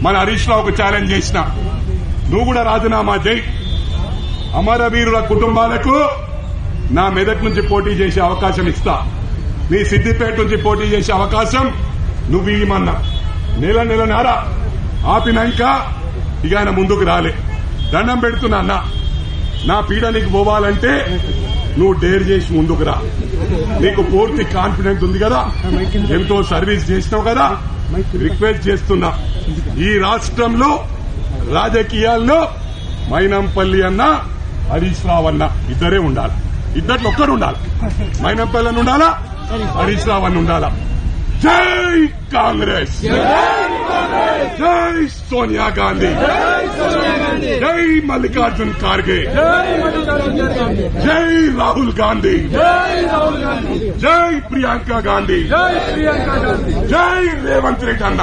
మన హరీష్ రావుకు ఛాలెంజ్ చేసిన, నువ్వు కూడా రాజీనామా చేయి. అమరవీరుల కుటుంబాలకు నా మెదక్ నుంచి పోటీ చేసే అవకాశం ఇస్తా, నీ సిద్దిపేట నుంచి పోటీ చేసే అవకాశం నువ్వు ఇవ్వమన్నా. నెలన్నర ఆపినాక ఇక ఆయన ముందుకు రాలే. దండం పెడుతున్నా అన్న, నా పీడ నీకు పోవాలంటే నువ్వు డేర్ చేసి ముందుకు రా. నీకు పూర్తి కాన్ఫిడెన్స్ ఉంది కదా, ఎంతో సర్వీస్ చేసినావు కదా. రిక్వెస్ట్ చేస్తున్నా, ఈ రాష్ట్రంలో రాజకీయాల్లో మైనంపల్లి అన్న, హరీష్ రావు అన్న ఇద్దరే ఉండాలి. ఇద్దట్లో ఒక్కరు ఉండాలి. మైనంపల్లి అని ఉండాలా, హరీష్ రావు అని ఉండాలా. జై కాంగ్రెస్, జై సోనియా గాంధీ, జై మల్లికార్జున్ ఖార్గే, జై రాహుల్ గాంధీ, జై ప్రియాంక గాంధీ, జై రేవంత్ రెడ్డి అన్న.